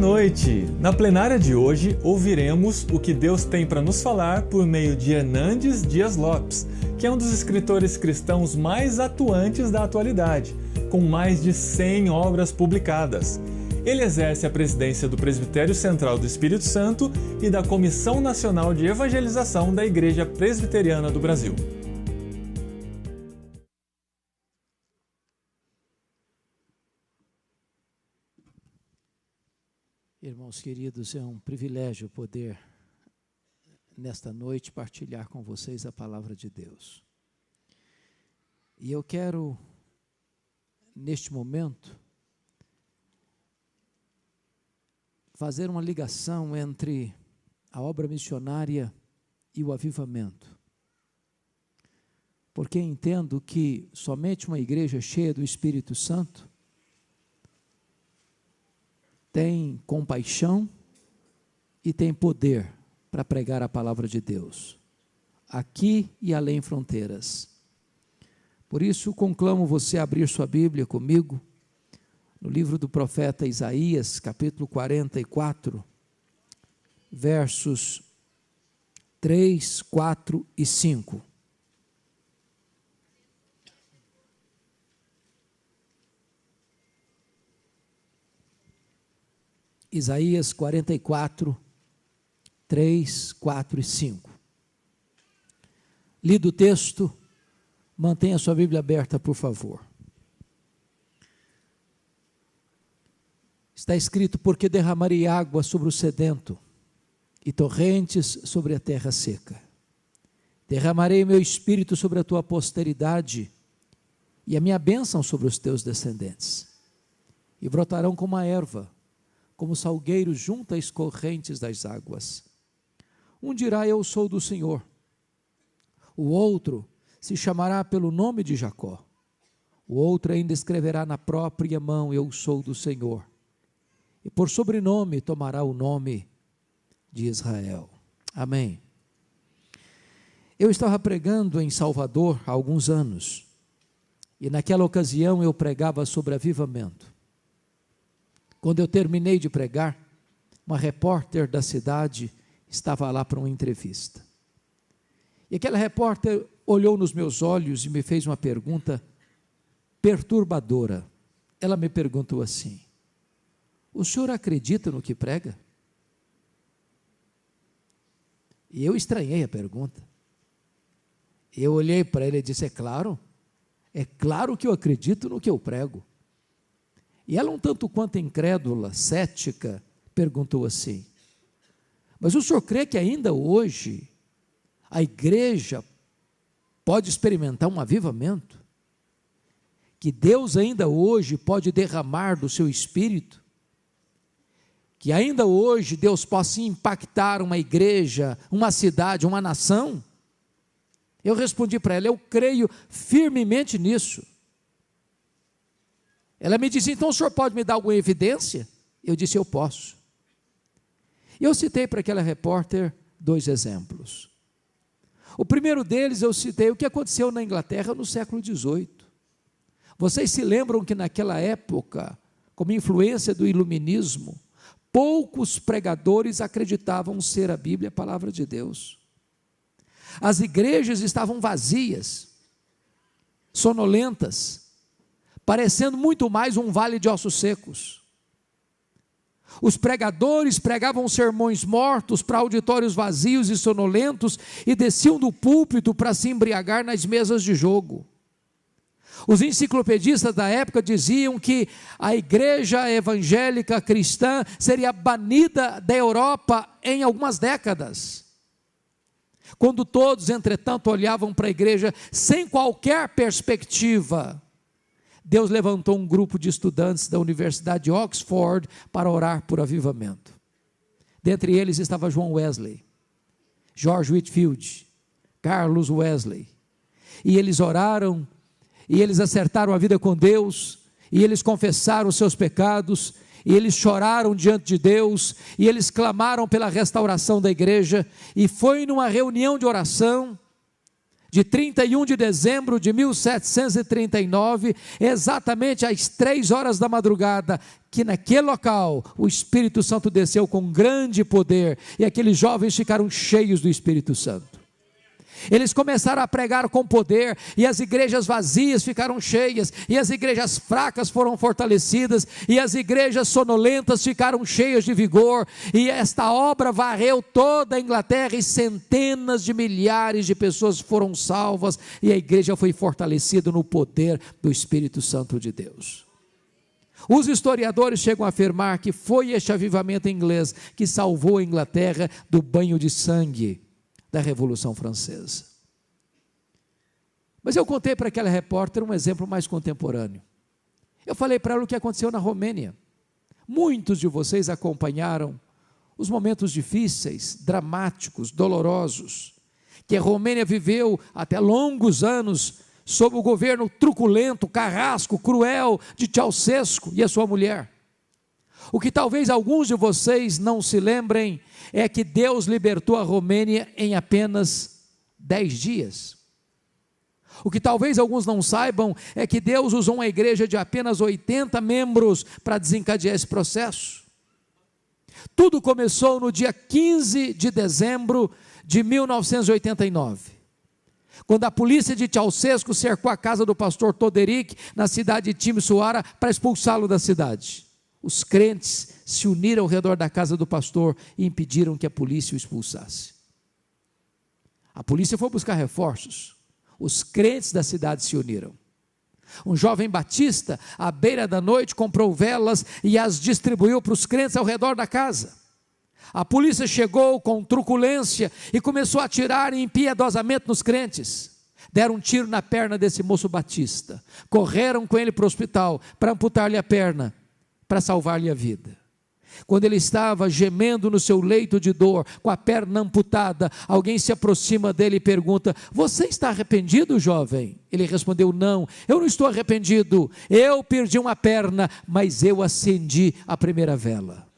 noite! Na plenária de hoje, ouviremos o que Deus tem para nos falar por meio de Hernandes Dias Lopes, que é um dos escritores cristãos mais atuantes da atualidade, com mais de 100 obras publicadas. Ele exerce a presidência do Presbitério Central do Espírito Santo e da Comissão Nacional de Evangelização da Igreja Presbiteriana do Brasil. Irmãos queridos, é um privilégio poder, nesta noite, partilhar com vocês a palavra de Deus. E eu quero, neste momento, fazer uma ligação entre a obra missionária e o avivamento. Porque entendo que somente uma igreja cheia do Espírito Santo tem compaixão e tem poder para pregar a palavra de Deus, aqui e além fronteiras. Por isso, conclamo você a abrir sua Bíblia comigo, no livro do profeta Isaías, capítulo 44, versos 3, 4 e 5. Isaías 44, 3, 4 e 5. Lido o texto, mantenha sua Bíblia aberta, por favor. Está escrito: porque derramarei água sobre o sedento e torrentes sobre a terra seca. Derramarei meu espírito sobre a tua posteridade e a minha bênção sobre os teus descendentes. E brotarão como a erva, como salgueiro junto às correntes das águas. Um dirá: eu sou do Senhor. O outro se chamará pelo nome de Jacó. O outro ainda escreverá na própria mão: eu sou do Senhor. E por sobrenome tomará o nome de Israel. Amém. Eu estava pregando em Salvador há alguns anos, e naquela ocasião eu pregava sobre avivamento. Quando eu terminei de pregar, uma repórter da cidade estava lá para uma entrevista. E aquela repórter olhou nos meus olhos e me fez uma pergunta perturbadora. Ela me perguntou assim: o senhor acredita no que prega? E eu estranhei a pergunta. Eu olhei para ele e disse: é claro que eu acredito no que eu prego. E ela, um tanto quanto incrédula, cética, perguntou assim: mas o senhor crê que ainda hoje a igreja pode experimentar um avivamento? Que Deus ainda hoje pode derramar do seu espírito? Que ainda hoje Deus possa impactar uma igreja, uma cidade, uma nação? Eu respondi para ela: eu creio firmemente nisso. Ela me disse: então o senhor pode me dar alguma evidência? Eu disse: eu posso. E eu citei para aquela repórter 2 exemplos. O primeiro deles, eu citei o que aconteceu na Inglaterra no século XVIII. Vocês se lembram que naquela época, como influência do iluminismo, poucos pregadores acreditavam ser a Bíblia a palavra de Deus. As igrejas estavam vazias, sonolentas, parecendo muito mais um vale de ossos secos. Os pregadores pregavam sermões mortos para auditórios vazios e sonolentos e desciam do púlpito para se embriagar nas mesas de jogo. Os enciclopedistas da época diziam que a igreja evangélica cristã seria banida da Europa em algumas décadas. Quando todos, entretanto, olhavam para a igreja sem qualquer perspectiva, Deus levantou um grupo de estudantes da Universidade de Oxford para orar por avivamento. Dentre eles estava John Wesley, George Whitefield, Carlos Wesley. E eles oraram, e eles acertaram a vida com Deus, e eles confessaram os seus pecados, e eles choraram diante de Deus, e eles clamaram pela restauração da igreja. E foi numa reunião de oração, de 31 de dezembro de 1739, exatamente às 3 horas da madrugada, que naquele local o Espírito Santo desceu com grande poder, e aqueles jovens ficaram cheios do Espírito Santo. Eles começaram a pregar com poder, e as igrejas vazias ficaram cheias, e as igrejas fracas foram fortalecidas, e as igrejas sonolentas ficaram cheias de vigor, e esta obra varreu toda a Inglaterra, e centenas de milhares de pessoas foram salvas, e a igreja foi fortalecida no poder do Espírito Santo de Deus. Os historiadores chegam a afirmar que foi este avivamento inglês que salvou a Inglaterra do banho de sangue da Revolução Francesa. Mas eu contei para aquela repórter um exemplo mais contemporâneo. Eu falei para ela o que aconteceu na Romênia. Muitos de vocês acompanharam os momentos difíceis, dramáticos, dolorosos, que a Romênia viveu até longos anos sob o governo truculento, carrasco, cruel de Ceausescu e a sua mulher. O que talvez alguns de vocês não se lembrem é que Deus libertou a Romênia em apenas 10 dias. O que talvez alguns não saibam é que Deus usou uma igreja de apenas 80 membros para desencadear esse processo. Tudo começou no dia 15 de dezembro de 1989, quando a polícia de Ceausescu cercou a casa do pastor Toderic, na cidade de Timișoara, para expulsá-lo da cidade. Os crentes se uniram ao redor da casa do pastor e impediram que a polícia o expulsasse. A polícia foi buscar reforços. Os crentes da cidade se uniram. Um jovem batista, à beira da noite, comprou velas e as distribuiu para os crentes ao redor da casa. A polícia chegou com truculência e começou a atirar impiedosamente nos crentes. Deram um tiro na perna desse moço batista. Correram com ele para o hospital para amputar-lhe a perna, para salvar-lhe a vida. Quando ele estava gemendo no seu leito de dor, com a perna amputada, alguém se aproxima dele e pergunta: você está arrependido, jovem? Ele respondeu: não, eu não estou arrependido, eu perdi uma perna, mas eu acendi a primeira vela.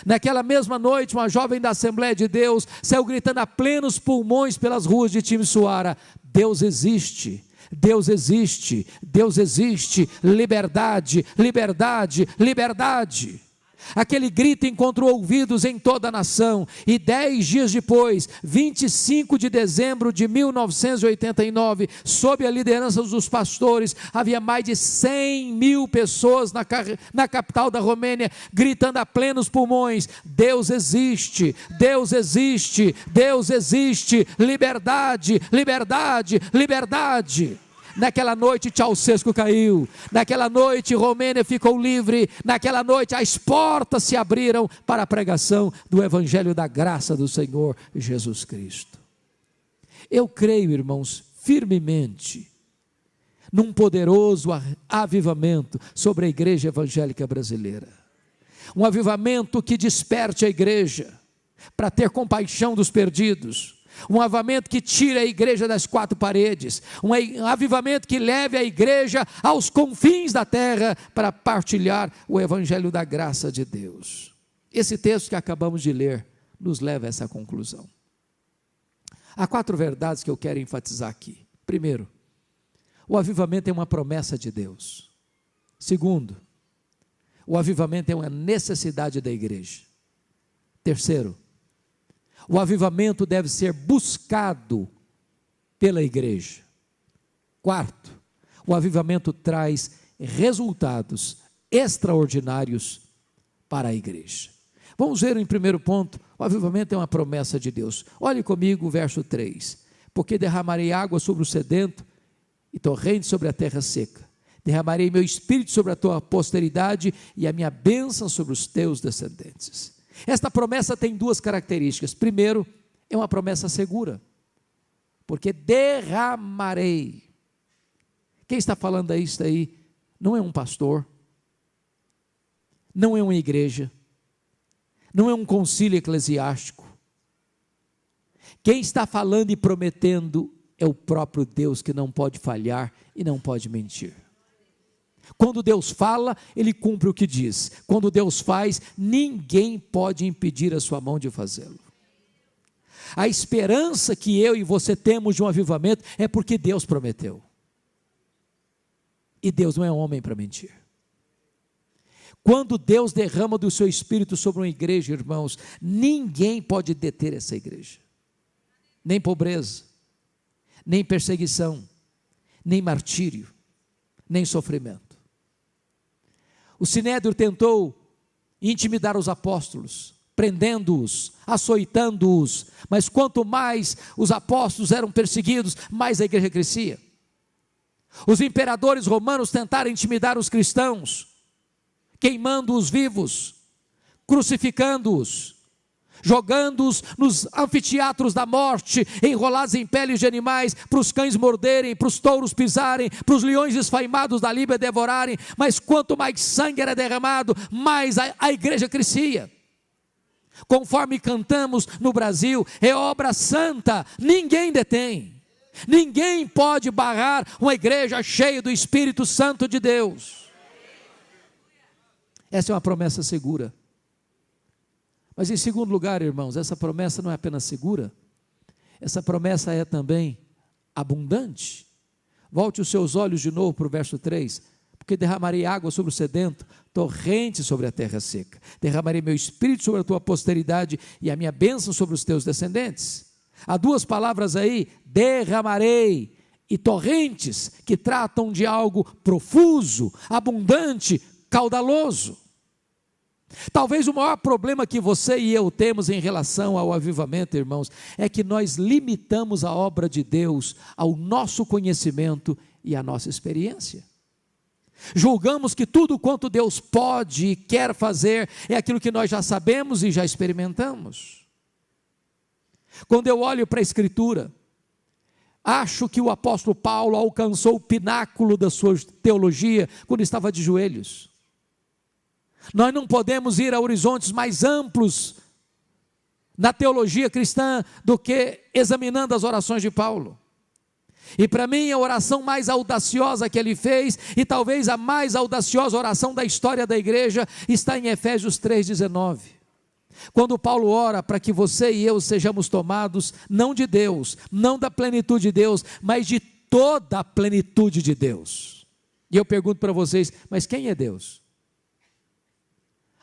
Naquela mesma noite, uma jovem da Assembleia de Deus saiu gritando a plenos pulmões pelas ruas de Timișoara: Deus existe, Deus existe, Deus existe, liberdade, liberdade, liberdade. Aquele grito encontrou ouvidos em toda a nação, e 10 dias depois, 25 de dezembro de 1989, sob a liderança dos pastores, havia mais de 100 mil pessoas na capital da Romênia, gritando a plenos pulmões: Deus existe, Deus existe, Deus existe, liberdade, liberdade, liberdade. Naquela noite Ceausescu caiu, naquela noite Romênia ficou livre, naquela noite as portas se abriram para a pregação do Evangelho da graça do Senhor Jesus Cristo. Eu creio, irmãos, firmemente num poderoso avivamento sobre a igreja evangélica brasileira. Um avivamento que desperte a igreja para ter compaixão dos perdidos. Um avivamento que tire a igreja das 4 paredes, um avivamento que leve a igreja aos confins da terra para partilhar o evangelho da graça de Deus. Esse texto que acabamos de ler nos leva a essa conclusão. Há 4 verdades que eu quero enfatizar aqui. Primeiro, o avivamento é uma promessa de Deus. Segundo, o avivamento é uma necessidade da igreja. Terceiro, o avivamento deve ser buscado pela igreja. Quarto, o avivamento traz resultados extraordinários para a igreja. Vamos ver em primeiro ponto, o avivamento é uma promessa de Deus. Olhe comigo o verso 3. Porque derramarei água sobre o sedento e torrente sobre a terra seca. Derramarei meu espírito sobre a tua posteridade e a minha bênção sobre os teus descendentes. Esta promessa tem 2 características. Primeiro, é uma promessa segura, porque derramarei. Quem está falando isso aí não é um pastor, não é uma igreja, não é um concílio eclesiástico. Quem está falando e prometendo é o próprio Deus, que não pode falhar e não pode mentir. Quando Deus fala, Ele cumpre o que diz. Quando Deus faz, ninguém pode impedir a sua mão de fazê-lo. A esperança que eu e você temos de um avivamento é porque Deus prometeu. E Deus não é homem para mentir. Quando Deus derrama do seu Espírito sobre uma igreja, irmãos, ninguém pode deter essa igreja. Nem pobreza, nem perseguição, nem martírio, nem sofrimento. O Sinédrio tentou intimidar os apóstolos, prendendo-os, açoitando-os, mas quanto mais os apóstolos eram perseguidos, mais a igreja crescia. Os imperadores romanos tentaram intimidar os cristãos, queimando-os vivos, crucificando-os, jogando-os nos anfiteatros da morte, enrolados em peles de animais, para os cães morderem, para os touros pisarem, para os leões esfaimados da Líbia devorarem. Mas quanto mais sangue era derramado, mais a igreja crescia. Conforme cantamos no Brasil, é obra santa, ninguém detém. Ninguém pode barrar uma igreja cheia do Espírito Santo de Deus. Essa é uma promessa segura. Mas em segundo lugar, irmãos, essa promessa não é apenas segura, essa promessa é também abundante. Volte os seus olhos de novo para o verso 3. Porque derramarei água sobre o sedento, torrente sobre a terra seca. Derramarei meu espírito sobre a tua posteridade e a minha bênção sobre os teus descendentes. Há duas palavras aí, derramarei e torrentes, que tratam de algo profuso, abundante, caudaloso. Talvez o maior problema que você e eu temos em relação ao avivamento, irmãos, é que nós limitamos a obra de Deus ao nosso conhecimento e à nossa experiência. Julgamos que tudo quanto Deus pode e quer fazer é aquilo que nós já sabemos e já experimentamos. Quando eu olho para a Escritura, acho que o apóstolo Paulo alcançou o pináculo da sua teologia quando estava de joelhos. Nós não podemos ir a horizontes mais amplos na teologia cristã do que examinando as orações de Paulo. E para mim a oração mais audaciosa que ele fez, e talvez a mais audaciosa oração da história da igreja, está em Efésios 3,19. Quando Paulo ora para que você e eu sejamos tomados, não de Deus, não da plenitude de Deus, mas de toda a plenitude de Deus. E eu pergunto para vocês, mas quem é Deus?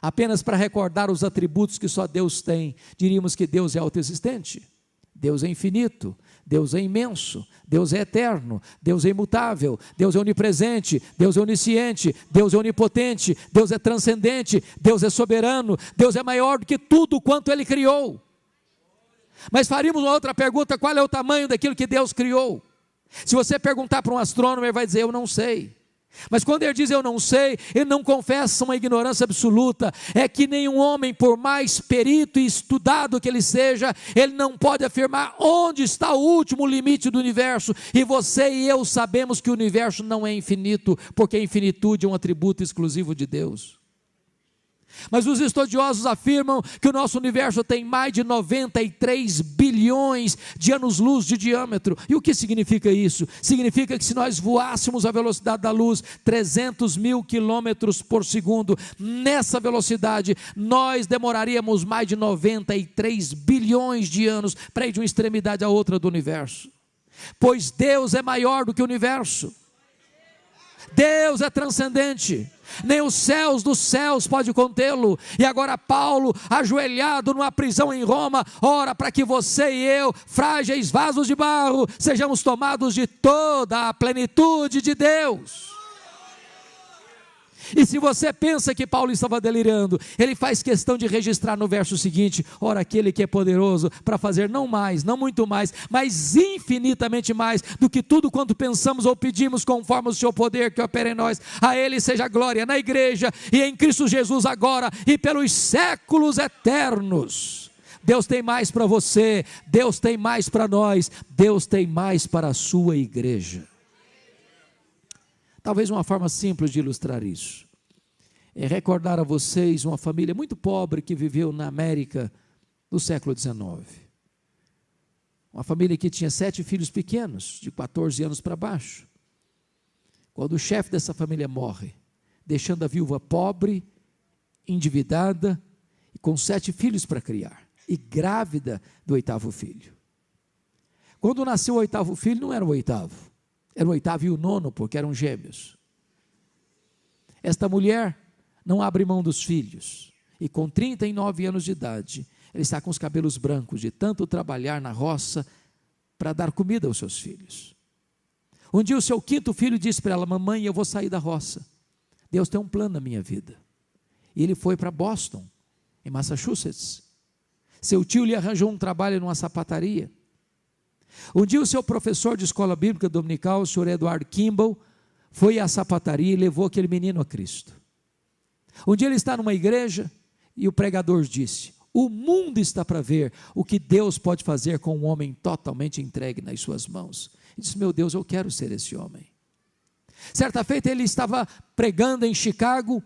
Apenas para recordar os atributos que só Deus tem, diríamos que Deus é autoexistente, Deus é infinito, Deus é imenso, Deus é eterno, Deus é imutável, Deus é onipresente, Deus é onisciente, Deus é onipotente, Deus é transcendente, Deus é soberano, Deus é maior do que tudo quanto Ele criou. Mas faríamos uma outra pergunta: qual é o tamanho daquilo que Deus criou? Se você perguntar para um astrônomo, ele vai dizer, eu não sei. Mas quando ele diz eu não sei, ele não confessa uma ignorância absoluta. É que nenhum homem, por mais perito e estudado que ele seja, ele não pode afirmar onde está o último limite do universo. E você e eu sabemos que o universo não é infinito, porque a infinitude é um atributo exclusivo de Deus. Mas os estudiosos afirmam que o nosso universo tem mais de 93 bilhões de anos-luz de diâmetro. E o que significa isso? Significa que se nós voássemos a velocidade da luz, 300 mil quilômetros por segundo, nessa velocidade, nós demoraríamos mais de 93 bilhões de anos para ir de uma extremidade à outra do universo. Pois Deus é maior do que o universo. Deus é transcendente. Nem os céus dos céus pode contê-lo. E agora Paulo, ajoelhado numa prisão em Roma, ora para que você e eu, frágeis vasos de barro, sejamos tomados de toda a plenitude de Deus. E se você pensa que Paulo estava delirando, ele faz questão de registrar no verso seguinte: ora, aquele que é poderoso para fazer não mais, não muito mais, mas infinitamente mais do que tudo quanto pensamos ou pedimos, conforme o seu poder que opera em nós, a ele seja glória na igreja e em Cristo Jesus agora e pelos séculos eternos. Deus tem mais para você, Deus tem mais para nós, Deus tem mais para a sua igreja. Talvez uma forma simples de ilustrar isso é recordar a vocês uma família muito pobre que viveu na América no século XIX. Uma família que tinha 7 filhos pequenos, de 14 anos para baixo. Quando o chefe dessa família morre, deixando a viúva pobre, endividada e com 7 filhos para criar. e grávida do 8º filho. Quando nasceu o 8º filho, não era o 8º, era o 8º e o 9º, porque eram gêmeos. Esta mulher não abre mão dos filhos, e com 39 anos de idade, ela está com os cabelos brancos, de tanto trabalhar na roça, para dar comida aos seus filhos. Um dia o seu 5º filho disse para ela: mamãe, eu vou sair da roça, Deus tem um plano na minha vida. E ele foi para Boston, em Massachusetts. Seu tio lhe arranjou um trabalho numa sapataria. Um dia o seu professor de escola bíblica dominical, o senhor Edward Kimball, foi à sapataria e levou aquele menino a Cristo. Um dia ele está numa igreja e o pregador disse: o mundo está para ver o que Deus pode fazer com um homem totalmente entregue nas suas mãos. Ele disse: meu Deus, eu quero ser esse homem. Certa feita ele estava pregando em Chicago,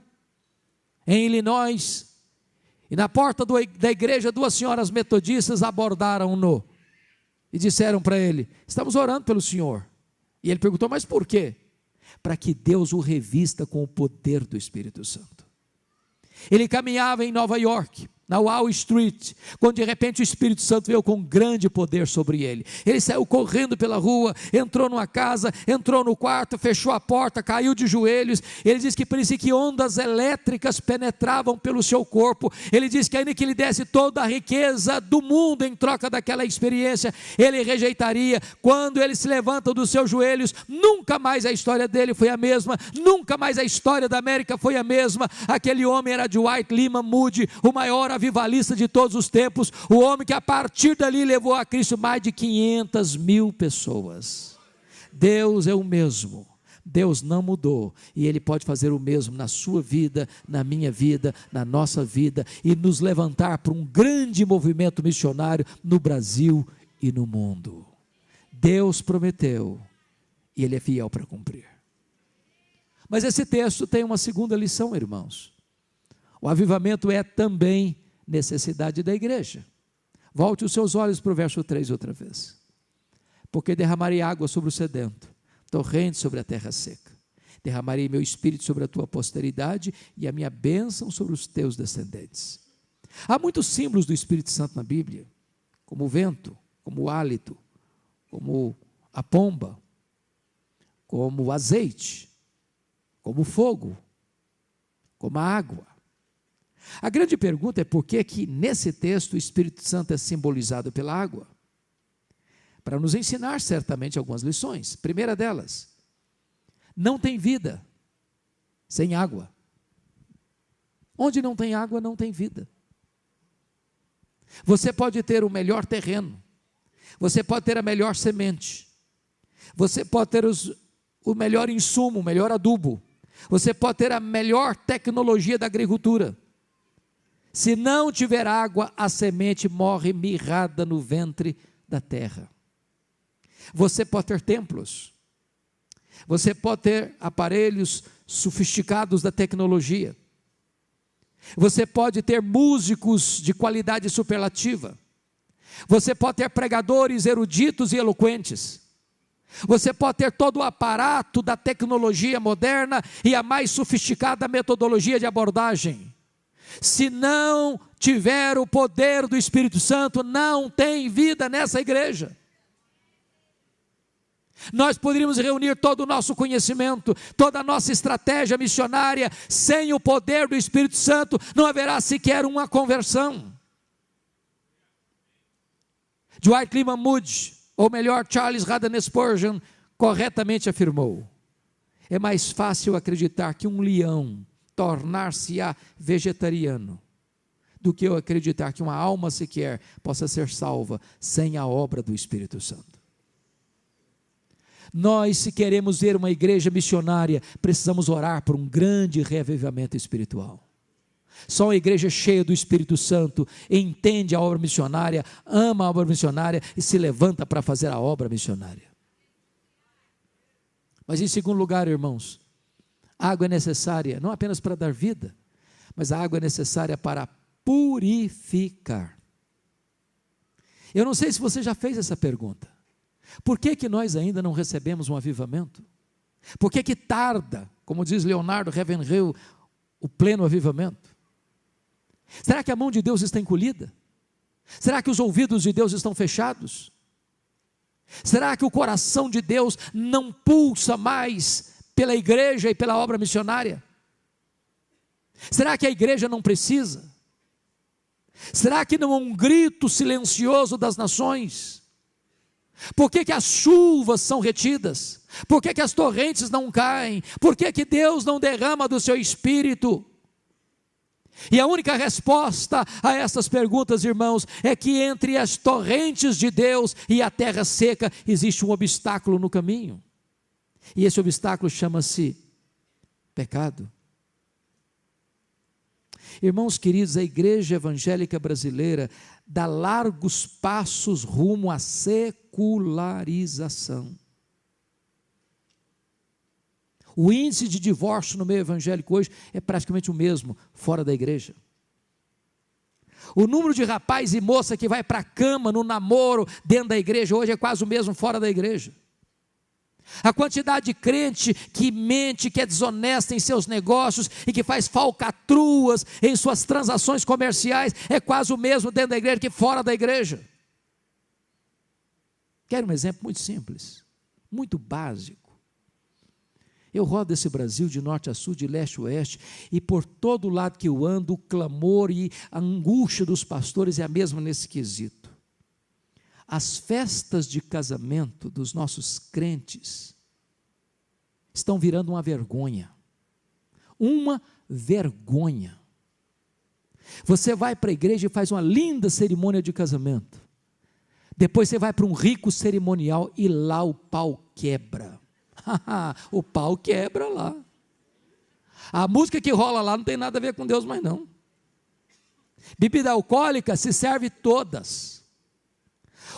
em Illinois, e na porta da igreja 2 senhoras metodistas abordaram-no e disseram para ele: estamos orando pelo senhor. E ele perguntou: mas por quê? Para que Deus o revista com o poder do Espírito Santo. Ele caminhava em Nova York, na Wall Street, quando de repente o Espírito Santo veio com grande poder sobre ele. Ele saiu correndo pela rua, entrou numa casa, entrou no quarto, fechou a porta, caiu de joelhos. Ele diz que parecia que ondas elétricas penetravam pelo seu corpo. Ele diz que ainda que ele desse toda a riqueza do mundo em troca daquela experiência, ele rejeitaria. Quando ele se levanta dos seus joelhos, nunca mais a história dele foi a mesma, nunca mais a história da América foi a mesma. Aquele homem era Dwight Lyman Moody, o maior avivalista de todos os tempos, o homem que a partir dali levou a Cristo mais de 500 mil pessoas. Deus é o mesmo, Deus não mudou, e Ele pode fazer o mesmo na sua vida, na minha vida, na nossa vida, e nos levantar para um grande movimento missionário no Brasil e no mundo. Deus prometeu, e Ele é fiel para cumprir. Mas esse texto tem uma segunda lição, irmãos. O avivamento é também necessidade da igreja. Volte os seus olhos para o verso 3 outra vez. Porque derramarei água sobre o sedento, torrente sobre a terra seca. Derramarei meu espírito sobre a tua posteridade e a minha bênção sobre os teus descendentes. Há muitos símbolos do Espírito Santo na Bíblia, como o vento, como o hálito, como a pomba, como o azeite, como o fogo, como a água. A grande pergunta é por que nesse texto o Espírito Santo é simbolizado pela água? Para nos ensinar certamente algumas lições. Primeira delas, não tem vida sem água. Onde não tem água, não tem vida. Você pode ter o melhor terreno, você pode ter a melhor semente, você pode ter o melhor insumo, o melhor adubo, você pode ter a melhor tecnologia da agricultura. Se não tiver água, a semente morre mirrada no ventre da terra. Você pode ter templos, você pode ter aparelhos sofisticados da tecnologia, você pode ter músicos de qualidade superlativa, você pode ter pregadores eruditos e eloquentes, você pode ter todo o aparato da tecnologia moderna e a mais sofisticada metodologia de abordagem. Se não tiver o poder do Espírito Santo, não tem vida nessa igreja. Nós poderíamos reunir todo o nosso conhecimento, toda a nossa estratégia missionária, sem o poder do Espírito Santo, não haverá sequer uma conversão. Dwight Lyman Moody, ou melhor, Charles Haddon Spurgeon, corretamente afirmou: é mais fácil acreditar que um leão tornar-se-á vegetariano do que eu acreditar que uma alma sequer possa ser salva sem a obra do Espírito Santo. Nós, se queremos ver uma igreja missionária, precisamos orar por um grande reavivamento espiritual. Só uma igreja cheia do Espírito Santo entende a obra missionária, ama a obra missionária e se levanta para fazer a obra missionária. Mas em segundo lugar, irmãos, a água é necessária não apenas para dar vida, mas a água é necessária para purificar. Eu não sei se você já fez essa pergunta. Por que nós ainda não recebemos um avivamento? Por que tarda, como diz Leonardo Ravenhill, o pleno avivamento? Será que a mão de Deus está encolhida? Será que os ouvidos de Deus estão fechados? Será que o coração de Deus não pulsa mais pela igreja e pela obra missionária? Será que a igreja não precisa? Será que não é um grito silencioso das nações? Por que as chuvas são retidas? Por que as torrentes não caem? Por que Deus não derrama do seu Espírito? E a única resposta a essas perguntas, irmãos, é que entre as torrentes de Deus e a terra seca existe um obstáculo no caminho. E esse obstáculo chama-se pecado. Irmãos queridos, a igreja evangélica brasileira dá largos passos rumo à secularização. O índice de divórcio no meio evangélico hoje é praticamente o mesmo fora da igreja. O número de rapaz e moça que vai para a cama no namoro dentro da igreja hoje é quase o mesmo fora da igreja. A quantidade de crente que mente, que é desonesta em seus negócios e que faz falcatruas em suas transações comerciais é quase o mesmo dentro da igreja que fora da igreja. Quero um exemplo muito simples, muito básico. Eu rodo esse Brasil de norte a sul, de leste a oeste, e por todo lado que eu ando, o clamor e a angústia dos pastores é a mesma nesse quesito. As festas de casamento dos nossos crentes estão virando uma vergonha. Uma vergonha. Você vai para a igreja e faz uma linda cerimônia de casamento. Depois você vai para um rico cerimonial e lá o pau quebra. O pau quebra lá. A música que rola lá não tem nada a ver com Deus mais não. Bebida alcoólica se serve todas.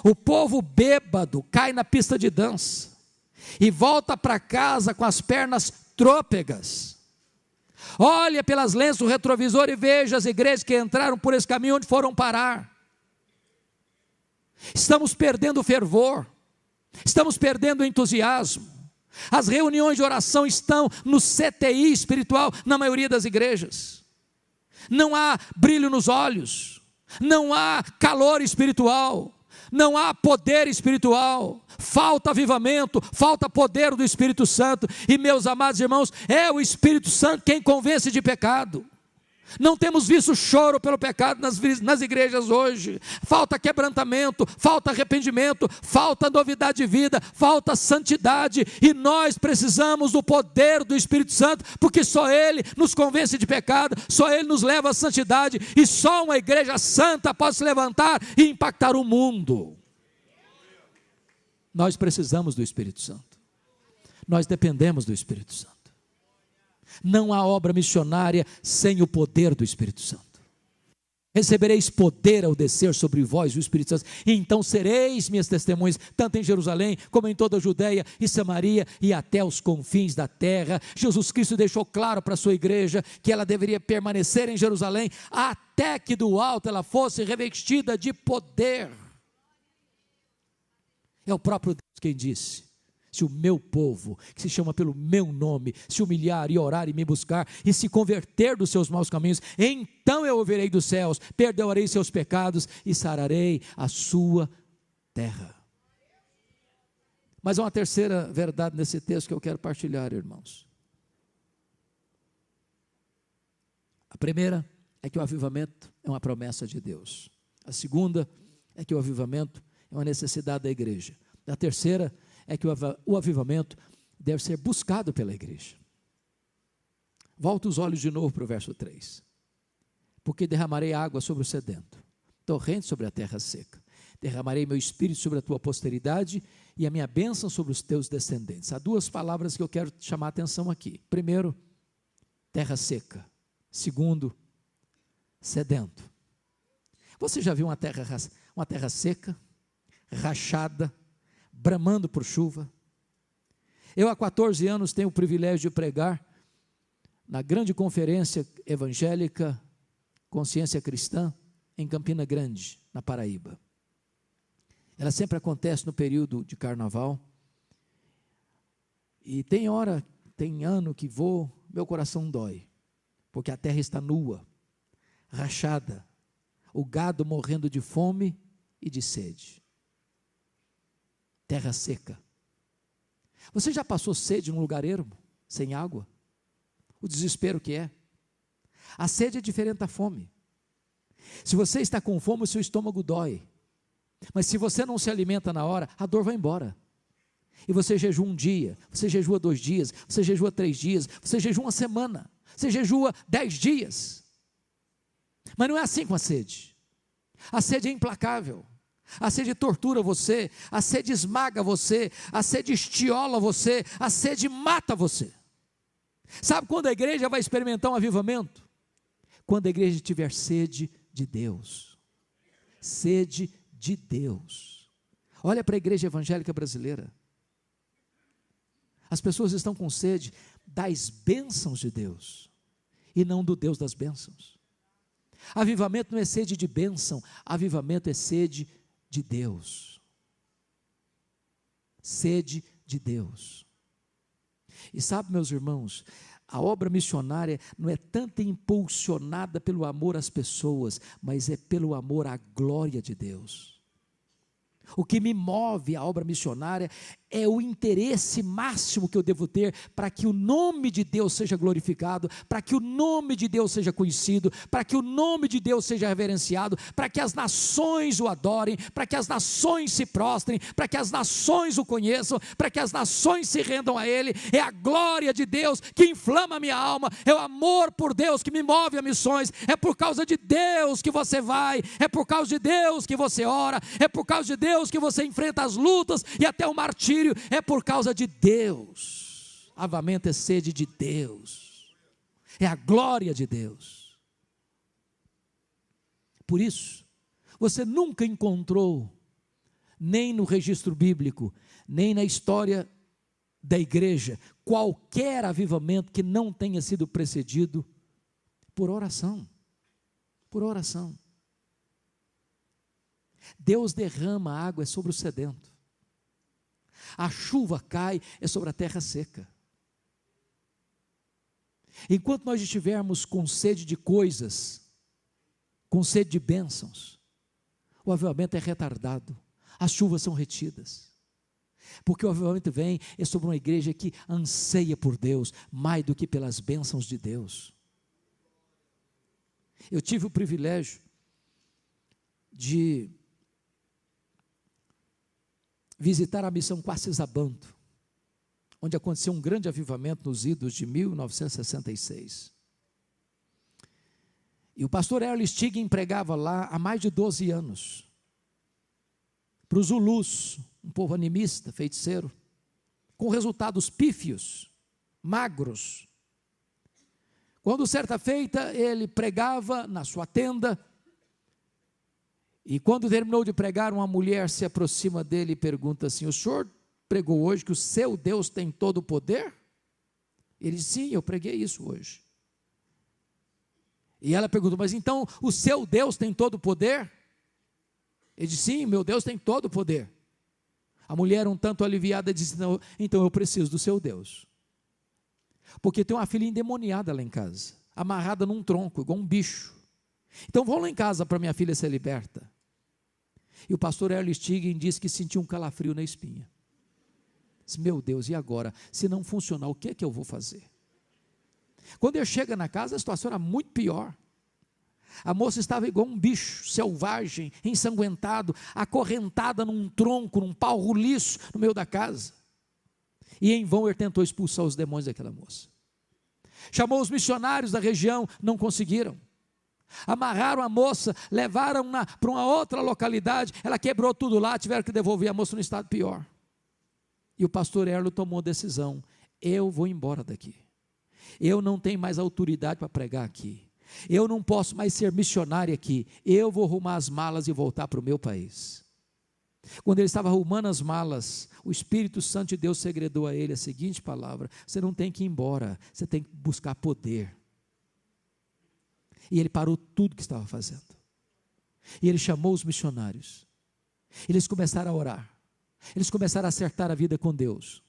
O povo bêbado cai na pista de dança e volta para casa com as pernas trôpegas. Olha pelas lentes do retrovisor e veja as igrejas que entraram por esse caminho onde foram parar. Estamos perdendo o fervor, estamos perdendo o entusiasmo. As reuniões de oração estão no CTI espiritual na maioria das igrejas. Não há brilho nos olhos, não há calor espiritual, não há poder espiritual, falta avivamento, falta poder do Espírito Santo. E meus amados irmãos, é o Espírito Santo quem convence de pecado. Não temos visto choro pelo pecado nas igrejas hoje. Falta quebrantamento, falta arrependimento, falta novidade de vida, falta santidade. E nós precisamos do poder do Espírito Santo, porque só Ele nos convence de pecado, só Ele nos leva à santidade. E só uma igreja santa pode se levantar e impactar o mundo. Nós precisamos do Espírito Santo. Nós dependemos do Espírito Santo. Não há obra missionária sem o poder do Espírito Santo. Recebereis poder ao descer sobre vós o Espírito Santo, e então sereis minhas testemunhas, tanto em Jerusalém, como em toda a Judeia e Samaria, e até os confins da terra. Jesus Cristo deixou claro para a sua igreja, que ela deveria permanecer em Jerusalém, até que do alto ela fosse revestida de poder. É o próprio Deus quem disse: se o meu povo, que se chama pelo meu nome, se humilhar e orar e me buscar, e se converter dos seus maus caminhos, então eu ouvirei dos céus, perdoarei seus pecados e sararei a sua terra. Mas há uma terceira verdade nesse texto que eu quero partilhar, irmãos. A primeira é que o avivamento é uma promessa de Deus. A segunda é que o avivamento é uma necessidade da igreja. A terceira é que o avivamento deve ser buscado pela igreja. Volta os olhos de novo para o verso 3. Porque derramarei água sobre o sedento, torrente sobre a terra seca. Derramarei meu espírito sobre a tua posteridade e a minha bênção sobre os teus descendentes. Há duas palavras que eu quero chamar a atenção aqui. Primeiro, terra seca. Segundo, sedento. Você já viu uma terra seca, rachada, bramando por chuva? Eu há 14 anos tenho o privilégio de pregar na grande conferência evangélica Consciência Cristã em Campina Grande, na Paraíba. Ela sempre acontece no período de carnaval, e tem ano que meu coração dói, porque a terra está nua, rachada, o gado morrendo de fome e de sede. Terra seca. Você já passou sede num lugar ermo, sem água? O desespero que é. A sede é diferente da fome. Se você está com fome, o seu estômago dói. Mas se você não se alimenta na hora, a dor vai embora. E você jejua um dia, você jejua 2 dias, você jejua 3 dias, você jejua uma semana, você jejua 10 dias. Mas não é assim com a sede. A sede é implacável. A sede tortura você, a sede esmaga você, a sede estiola você, a sede mata você. Sabe quando a igreja vai experimentar um avivamento? Quando a igreja tiver sede de Deus. Sede de Deus. Olha para a igreja evangélica brasileira. As pessoas estão com sede das bênçãos de Deus e não do Deus das bênçãos. Avivamento não é sede de bênção, avivamento é sede de Deus. Sede de Deus. E sabe, meus irmãos, a obra missionária não é tanto impulsionada pelo amor às pessoas, mas é pelo amor à glória de Deus. O que me move a obra missionária é o interesse máximo que eu devo ter para que o nome de Deus seja glorificado, para que o nome de Deus seja conhecido, para que o nome de Deus seja reverenciado, para que as nações o adorem, para que as nações se prostrem, para que as nações o conheçam, para que as nações se rendam a Ele. É a glória de Deus que inflama a minha alma, é o amor por Deus que me move a missões, é por causa de Deus que você vai, é por causa de Deus que você ora, é por causa de Deus que você enfrenta as lutas e até o martírio. É por causa de Deus. Avivamento é sede de Deus, é a glória de Deus. Por isso, você nunca encontrou, nem no registro bíblico, nem na história da igreja, qualquer avivamento que não tenha sido precedido por oração. Por oração. Deus derrama água sobre o sedento. A chuva cai sobre a terra seca. Enquanto nós estivermos com sede de coisas, com sede de bênçãos, o avivamento é retardado, as chuvas são retidas. Porque o avivamento vem sobre uma igreja que anseia por Deus, mais do que pelas bênçãos de Deus. Eu tive o privilégio de visitar a missão Quacisabanto, onde aconteceu um grande avivamento nos idos de 1966. E o pastor Erle Stigin pregava lá há mais de 12 anos, para os Zulus, um povo animista, feiticeiro, com resultados pífios, magros. Quando certa feita ele pregava na sua tenda, e quando terminou de pregar, uma mulher se aproxima dele e pergunta assim: o senhor pregou hoje que o seu Deus tem todo o poder? Ele disse: sim, eu preguei isso hoje. E ela perguntou: mas então o seu Deus tem todo o poder? Ele disse: sim, meu Deus tem todo o poder. A mulher, um tanto aliviada, disse: não, então eu preciso do seu Deus, porque tem uma filha endemoniada lá em casa, amarrada num tronco, igual um bicho. Então vão lá em casa para minha filha ser liberta. E o pastor Erle Stigin disse que sentiu um calafrio na espinha. Disse: meu Deus, e agora? Se não funcionar, o que é que eu vou fazer? Quando ele chega na casa, a situação era muito pior. A moça estava igual um bicho selvagem, ensanguentado, acorrentada num tronco, num pau roliço no meio da casa. E em vão ele tentou expulsar os demônios daquela moça. Chamou os missionários da região, não conseguiram. Amarraram a moça, levaram-na para uma outra localidade, ela quebrou tudo lá, tiveram que devolver a moça num estado pior. E o pastor Erlo tomou a decisão: eu vou embora daqui, eu não tenho mais autoridade para pregar aqui, eu não posso mais ser missionário aqui, eu vou arrumar as malas e voltar para o meu país. Quando ele estava arrumando as malas, o Espírito Santo de Deus segredou a ele a seguinte palavra: você não tem que ir embora, você tem que buscar poder. E ele parou tudo que estava fazendo. E ele chamou os missionários. Eles começaram a orar. Eles começaram a acertar a vida com Deus.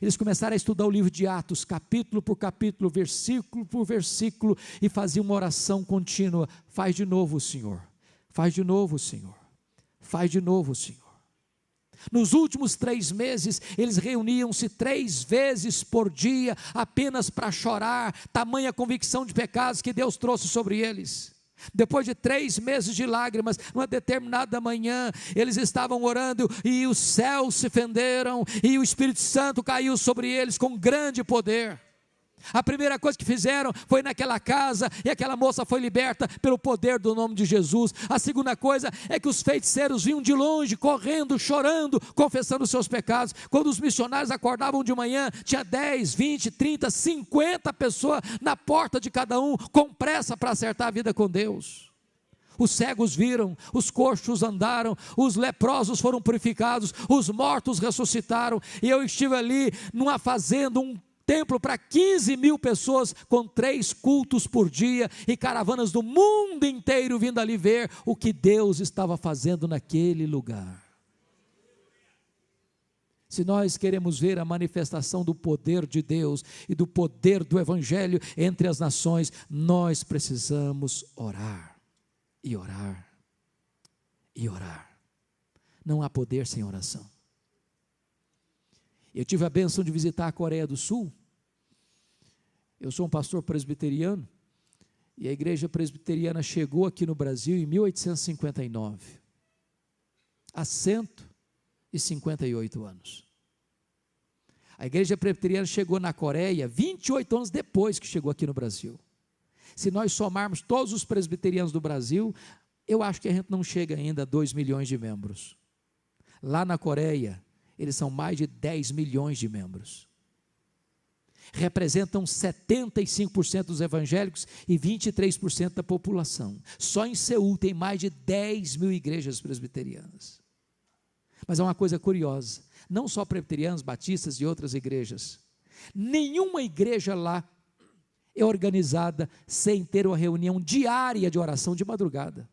Eles começaram a estudar o livro de Atos, capítulo por capítulo, versículo por versículo, e faziam uma oração contínua: faz de novo, Senhor. Faz de novo, Senhor. Faz de novo, Senhor. Nos últimos 3 meses, eles reuniam-se 3 vezes por dia, apenas para chorar, tamanha convicção de pecados que Deus trouxe sobre eles. Depois de 3 meses de lágrimas, numa determinada manhã, eles estavam orando e os céus se fenderam e o Espírito Santo caiu sobre eles com grande poder. A primeira coisa que fizeram foi naquela casa, e aquela moça foi liberta pelo poder do nome de Jesus. A segunda coisa é que os feiticeiros vinham de longe, correndo, chorando, confessando os seus pecados. Quando os missionários acordavam de manhã, tinha 10, 20, 30, 50 pessoas na porta de cada um, com pressa para acertar a vida com Deus. Os cegos viram, os coxos andaram, os leprosos foram purificados, os mortos ressuscitaram, e eu estive ali numa fazenda, um templo para 15 mil pessoas, com 3 cultos por dia, e caravanas do mundo inteiro vindo ali ver o que Deus estava fazendo naquele lugar. Se nós queremos ver a manifestação do poder de Deus e do poder do Evangelho entre as nações, nós precisamos orar, e orar, e orar. Não há poder sem oração. Eu tive a bênção de visitar a Coreia do Sul. Eu sou um pastor presbiteriano, e a igreja presbiteriana chegou aqui no Brasil em 1859, há 158 anos. A igreja presbiteriana chegou na Coreia 28 anos depois que chegou aqui no Brasil. Se nós somarmos todos os presbiterianos do Brasil, eu acho que a gente não chega ainda a 2 milhões de membros. Lá na Coreia, eles são mais de 10 milhões de membros. Representam 75% dos evangélicos e 23% da população. Só em Seul tem mais de 10 mil igrejas presbiterianas. Mas é uma coisa curiosa, não só presbiterianos, batistas e outras igrejas. Nenhuma igreja lá é organizada sem ter uma reunião diária de oração de madrugada.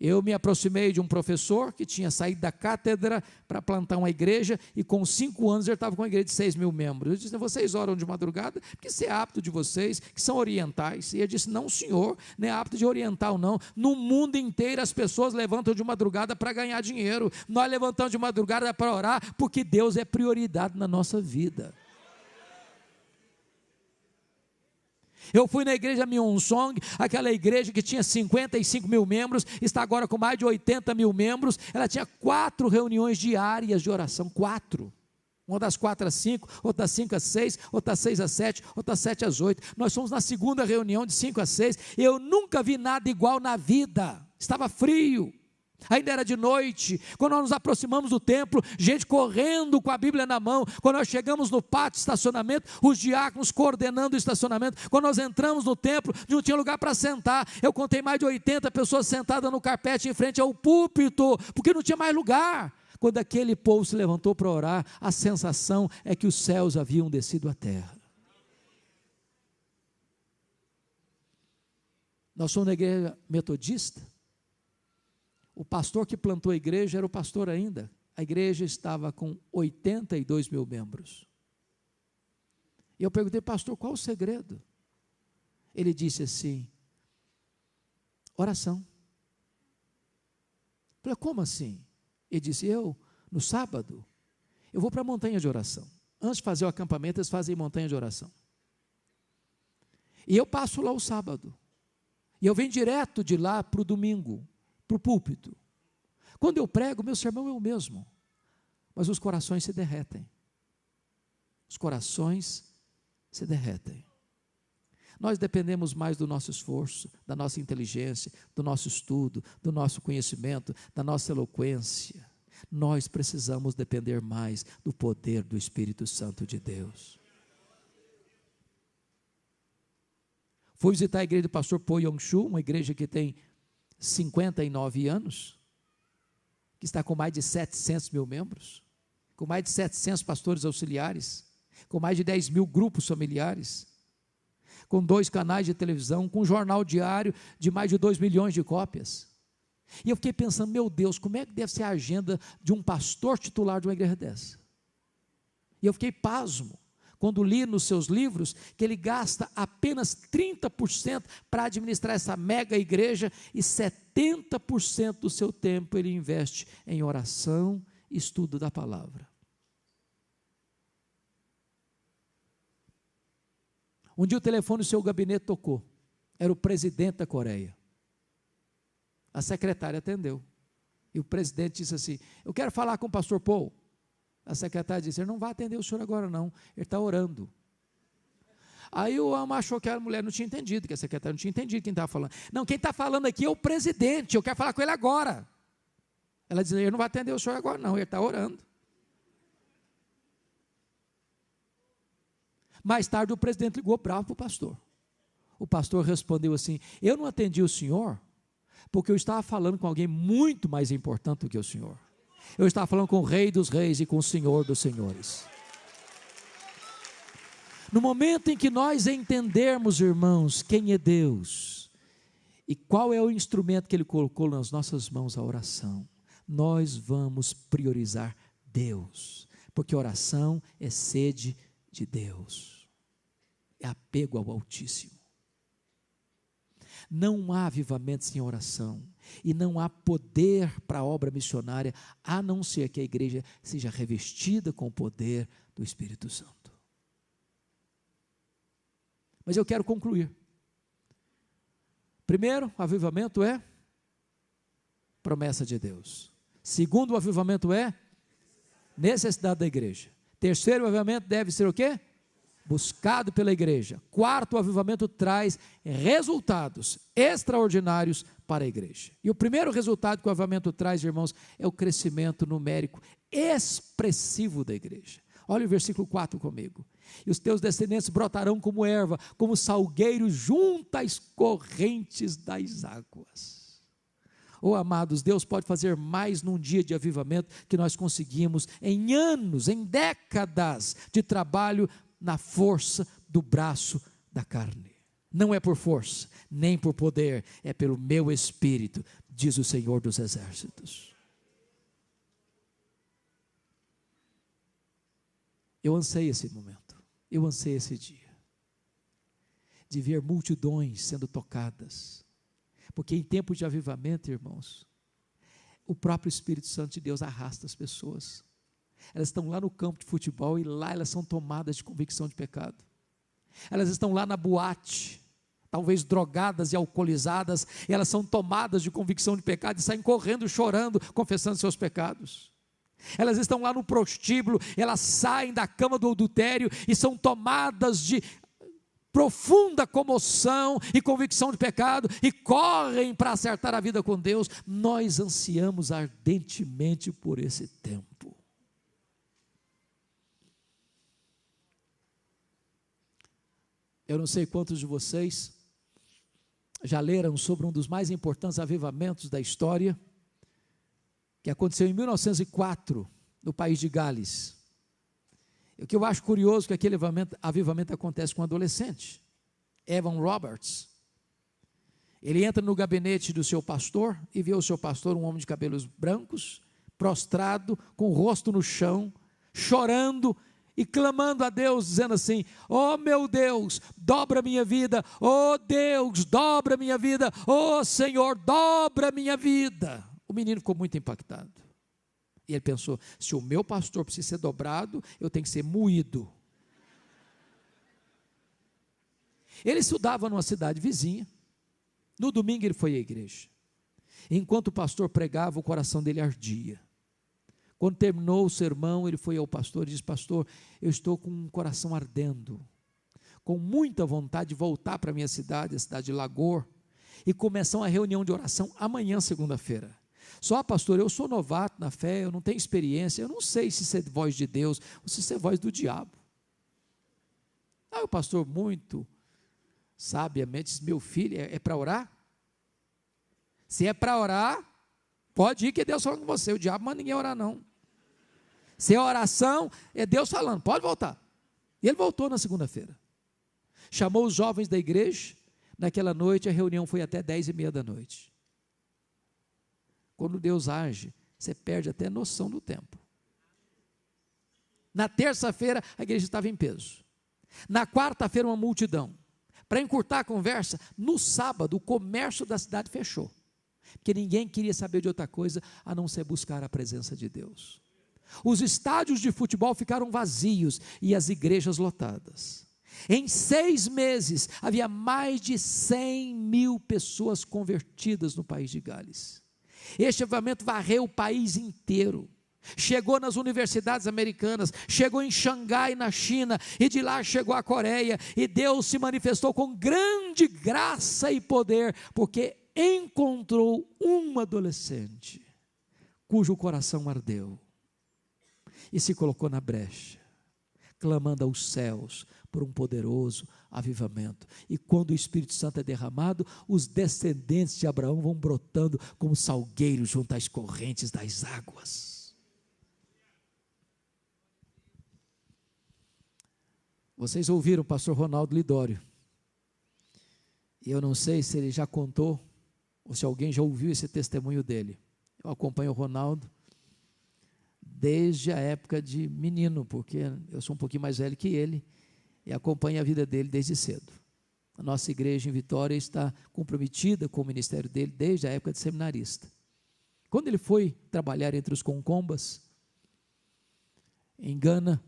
Eu me aproximei de um professor que tinha saído da cátedra para plantar uma igreja, e com 5 anos ele estava com uma igreja de 6 mil membros. Eu disse: vocês oram de madrugada? Porque isso é apto de vocês, que são orientais. E ele disse: não, senhor, não é apto de oriental, não. No mundo inteiro as pessoas levantam de madrugada para ganhar dinheiro. Nós levantamos de madrugada para orar, porque Deus é prioridade na nossa vida. Eu fui na igreja Myeonsong, aquela igreja que tinha 55 mil membros, está agora com mais de 80 mil membros. Ela tinha 4 reuniões diárias de oração, 4. Uma das 4 às 5, outra das 5 às 6, outra das 6 às 7, outra das 7 às 8. Nós fomos na segunda reunião de 5 às 6, eu nunca vi nada igual na vida. Estava frio, ainda era de noite. Quando nós nos aproximamos do templo, gente correndo com a Bíblia na mão. Quando nós chegamos no pátio de estacionamento, os diáconos coordenando o estacionamento. Quando nós entramos no templo, não tinha lugar para sentar. Eu contei mais de 80 pessoas sentadas no carpete em frente ao púlpito, porque não tinha mais lugar. Quando aquele povo se levantou para orar, a sensação é que os céus haviam descido à terra. Nós somos na igreja metodista. O pastor que plantou a igreja era o pastor ainda. A igreja estava com 82 mil membros. E eu perguntei: pastor, qual o segredo? Ele disse assim: oração. Eu falei: como assim? Ele disse: no sábado, eu vou para a montanha de oração. Antes de fazer o acampamento, eles fazem montanha de oração. E eu passo lá o sábado. E eu venho direto de lá para o domingo, para o púlpito. Quando eu prego, meu sermão é o mesmo, mas os corações se derretem. Os corações se derretem. Nós dependemos mais do nosso esforço, da nossa inteligência, do nosso estudo, do nosso conhecimento, da nossa eloquência. Nós precisamos depender mais do poder do Espírito Santo de Deus. Fui visitar a igreja do pastor Po Yong-Shu, uma igreja que tem 59 anos, que está com mais de 700 mil membros, com mais de 700 pastores auxiliares, com mais de 10 mil grupos familiares, com 2 canais de televisão, com um jornal diário de mais de 2 milhões de cópias. E eu fiquei pensando: meu Deus, como é que deve ser a agenda de um pastor titular de uma igreja dessa? E eu fiquei pasmo quando li nos seus livros, que ele gasta apenas 30% para administrar essa mega igreja e 70% do seu tempo ele investe em oração e estudo da palavra. Um dia o telefone do seu gabinete tocou, era o presidente da Coreia. A secretária atendeu, e o presidente disse assim: eu quero falar com o pastor Paul. A secretária disse: ele não vai atender o senhor agora não, ele está orando. Aí o homem achou que a mulher não tinha entendido, que a secretária não tinha entendido quem estava falando. Não, quem está falando aqui é o presidente, eu quero falar com ele agora. Ela disse: ele não vai atender o senhor agora não, ele está orando. Mais tarde o presidente ligou bravo para o pastor. O pastor respondeu assim: eu não atendi o senhor, porque eu estava falando com alguém muito mais importante do que o senhor. Eu estava falando com o Rei dos Reis e com o Senhor dos Senhores. No momento em que nós entendermos, irmãos, quem é Deus e qual é o instrumento que Ele colocou nas nossas mãos, a oração, nós vamos priorizar Deus, porque oração é sede de Deus, é apego ao Altíssimo. Não há avivamento sem oração, e não há poder para a obra missionária, a não ser que a igreja seja revestida com o poder do Espírito Santo. Mas eu quero concluir. Primeiro, o avivamento é promessa de Deus. Segundo, o avivamento é necessidade da igreja. Terceiro, o avivamento deve ser o quê? Buscado pela igreja. Quarto, o avivamento traz resultados extraordinários para a igreja. E o primeiro resultado que o avivamento traz, irmãos, é o crescimento numérico expressivo da igreja. Olha o versículo 4 comigo. E os teus descendentes brotarão como erva, como salgueiros junto às correntes das águas. Oh, amados, Deus pode fazer mais num dia de avivamento que nós conseguimos em anos, em décadas de trabalho na força do braço da carne. Não é por força, nem por poder, é pelo meu Espírito, diz o Senhor dos Exércitos. Eu anseio esse momento, eu anseio esse dia, de ver multidões sendo tocadas, porque em tempo de avivamento, irmãos, o próprio Espírito Santo de Deus arrasta as pessoas. Elas estão lá no campo de futebol e lá elas são tomadas de convicção de pecado. Elas estão lá na boate, talvez drogadas e alcoolizadas, e elas são tomadas de convicção de pecado e saem correndo, chorando, confessando seus pecados. Elas estão lá no prostíbulo, elas saem da cama do adultério e são tomadas de profunda comoção e convicção de pecado e correm para acertar a vida com Deus. Nós ansiamos ardentemente por esse tempo. Eu não sei quantos de vocês já leram sobre um dos mais importantes avivamentos da história, que aconteceu em 1904, no país de Gales. O que eu acho curioso é que aquele avivamento acontece com um adolescente, Evan Roberts. Ele entra no gabinete do seu pastor e vê o seu pastor, um homem de cabelos brancos, prostrado, com o rosto no chão, chorando e clamando a Deus, dizendo assim: oh meu Deus, dobra a minha vida, oh Deus, dobra a minha vida, oh Senhor, dobra a minha vida. O menino ficou muito impactado, e ele pensou: se o meu pastor precisa ser dobrado, eu tenho que ser moído. Ele estudava numa cidade vizinha, no domingo ele foi à igreja, enquanto o pastor pregava, o coração dele ardia. Quando terminou o sermão, ele foi ao pastor e disse: pastor, eu estou com um coração ardendo, com muita vontade de voltar para a minha cidade, a cidade de Lagor, e começar uma reunião de oração amanhã, segunda-feira. Só, pastor, eu sou novato na fé, eu não tenho experiência, eu não sei se isso é voz de Deus ou se isso é voz do diabo. Aí o pastor, muito sabiamente, disse: meu filho, é para orar? Se é para orar, pode ir, que é Deus falando com você. O diabo manda ninguém orar não. Se é oração, é Deus falando, pode voltar. E ele voltou na segunda-feira, chamou os jovens da igreja. Naquela noite a reunião foi até 10:30 da noite. Quando Deus age, você perde até noção do tempo. Na terça-feira a igreja estava em peso. Na quarta-feira, uma multidão. Para encurtar a conversa, no sábado, o comércio da cidade fechou, porque ninguém queria saber de outra coisa a não ser buscar a presença de Deus. Os estádios de futebol ficaram vazios e as igrejas lotadas. Em 6 meses, havia mais de 100 mil pessoas convertidas no país de Gales. Este avivamento varreu o país inteiro. Chegou nas universidades americanas, chegou em Xangai, na China, e de lá chegou à Coreia, e Deus se manifestou com grande graça e poder, porque encontrou um adolescente, cujo coração ardeu, e se colocou na brecha, clamando aos céus, por um poderoso avivamento. E quando o Espírito Santo é derramado, os descendentes de Abraão vão brotando como salgueiros junto às correntes das águas. Vocês ouviram o pastor Ronaldo Lidório, e eu não sei se ele já contou, ou se alguém já ouviu esse testemunho dele. Eu acompanho o Ronaldo desde a época de menino, porque eu sou um pouquinho mais velho que ele, e acompanho a vida dele desde cedo. A nossa igreja em Vitória está comprometida com o ministério dele desde a época de seminarista. Quando ele foi trabalhar entre os concombas, em Gana,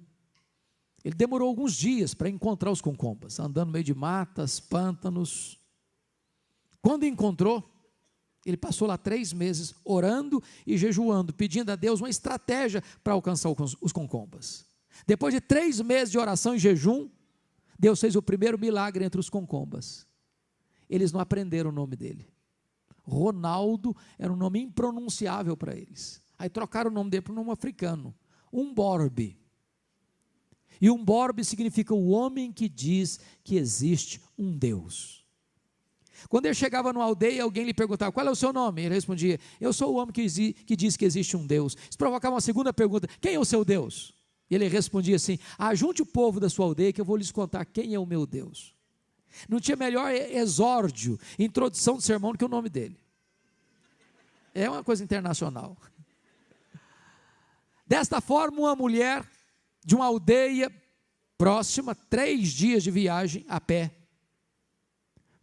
ele demorou alguns dias para encontrar os concombas, andando no meio de matas, pântanos. Quando encontrou, ele passou lá 3 meses orando e jejuando, pedindo a Deus uma estratégia para alcançar os concombas. Depois de 3 meses de oração e jejum, Deus fez o primeiro milagre entre os concombas. Eles não aprenderam o nome dele. Ronaldo era um nome impronunciável para eles. Aí trocaram o nome dele para um nome africano, Umborbe. E Umborbe significa o homem que diz que existe um Deus. Quando ele chegava numa aldeia, alguém lhe perguntava: qual é o seu nome? Ele respondia: eu sou o homem que diz que existe um Deus. Isso provocava uma segunda pergunta: quem é o seu Deus? E ele respondia assim: ajunte o povo da sua aldeia que eu vou lhes contar quem é o meu Deus. Não tinha melhor exórdio, introdução de sermão do que o nome dele. É uma coisa internacional. Desta forma, uma mulher de uma aldeia próxima, 3 dias de viagem a pé,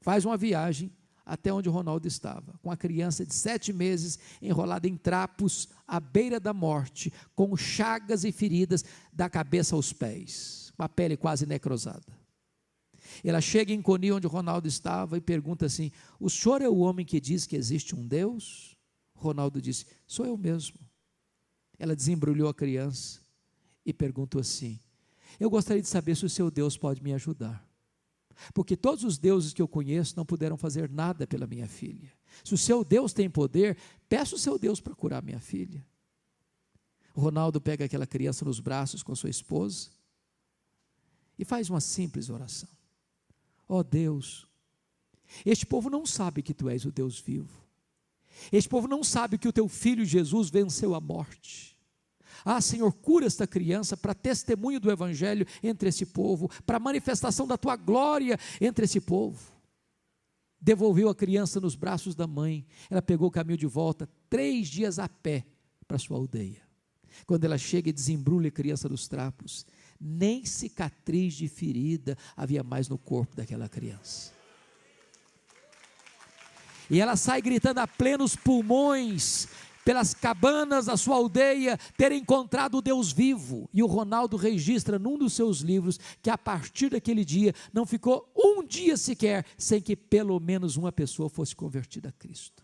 faz uma viagem até onde o Ronaldo estava, com a criança de 7 meses, enrolada em trapos, à beira da morte, com chagas e feridas da cabeça aos pés, com a pele quase necrosada. Ela chega em Coni, onde o Ronaldo estava, e pergunta assim: o senhor é o homem que diz que existe um Deus? Ronaldo disse: sou eu mesmo. Ela desembrulhou a criança e perguntou assim: eu gostaria de saber se o seu Deus pode me ajudar, porque todos os deuses que eu conheço não puderam fazer nada pela minha filha. Se o seu Deus tem poder, peça o seu Deus para curar minha filha. O Ronaldo pega aquela criança nos braços com sua esposa e faz uma simples oração: ó Deus, este povo não sabe que tu és o Deus vivo, este povo não sabe que o teu filho Jesus venceu a morte. Ah, Senhor, cura esta criança para testemunho do Evangelho entre esse povo, para manifestação da Tua glória entre esse povo. Devolveu a criança nos braços da mãe. Ela pegou o caminho de volta, 3 dias a pé, para sua aldeia. Quando ela chega e desembrulha a criança dos trapos, nem cicatriz de ferida havia mais no corpo daquela criança. E ela sai gritando a plenos pulmões, pelas cabanas da sua aldeia, ter encontrado o Deus vivo. E o Ronaldo registra num dos seus livros que a partir daquele dia não ficou um dia sequer sem que pelo menos uma pessoa fosse convertida a Cristo.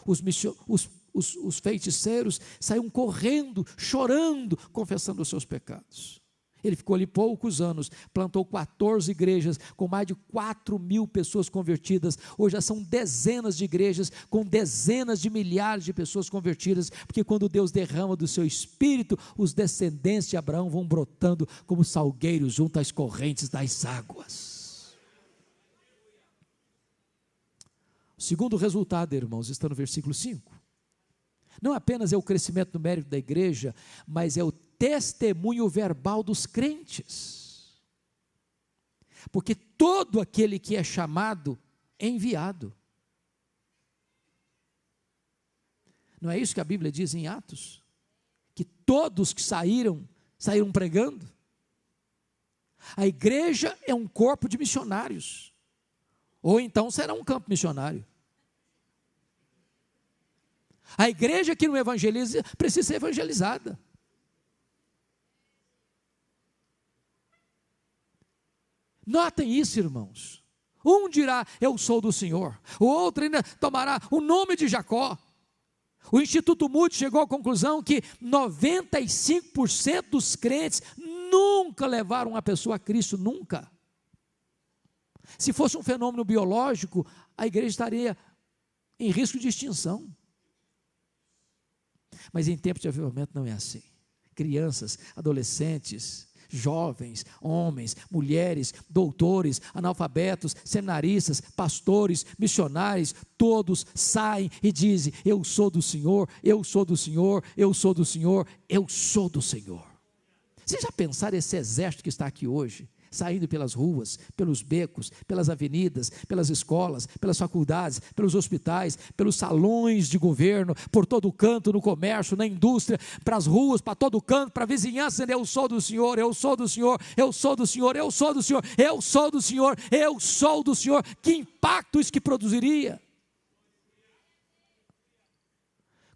Os feiticeiros saíam correndo, chorando, confessando os seus pecados. Ele ficou ali poucos anos, plantou 14 igrejas, com mais de 4.000 pessoas convertidas. Hoje já são dezenas de igrejas, com dezenas de milhares de pessoas convertidas, porque quando Deus derrama do seu Espírito, os descendentes de Abraão vão brotando como salgueiros junto às correntes das águas. O segundo resultado, irmãos, está no versículo 5. Não apenas é o crescimento numérico da igreja, mas é o testemunho verbal dos crentes, porque todo aquele que é chamado é enviado. Não é isso que a Bíblia diz em Atos? Que todos que saíram pregando. A igreja é um corpo de missionários, ou então será um campo missionário. A igreja que não evangeliza precisa ser evangelizada. Notem isso, irmãos. Um dirá, eu sou do Senhor. O outro ainda tomará o nome de Jacó. O Instituto Moody chegou à conclusão que 95% dos crentes nunca levaram uma pessoa a Cristo, nunca. Se fosse um fenômeno biológico, a igreja estaria em risco de extinção. Mas em tempo de avivamento não é assim. Crianças, adolescentes, jovens, homens, mulheres, doutores, analfabetos, seminaristas, pastores, missionários, todos saem e dizem, eu sou do Senhor, eu sou do Senhor, eu sou do Senhor, eu sou do Senhor. Vocês já pensaram esse exército que está aqui hoje, saindo pelas ruas, pelos becos, pelas avenidas, pelas escolas, pelas faculdades, pelos hospitais, pelos salões de governo, por todo canto, no comércio, na indústria, para as ruas, para todo canto, para a vizinhança, eu sou do Senhor, eu sou do Senhor, eu sou do Senhor, eu sou do Senhor, eu sou do Senhor, eu sou do Senhor. Que impacto isso que produziria?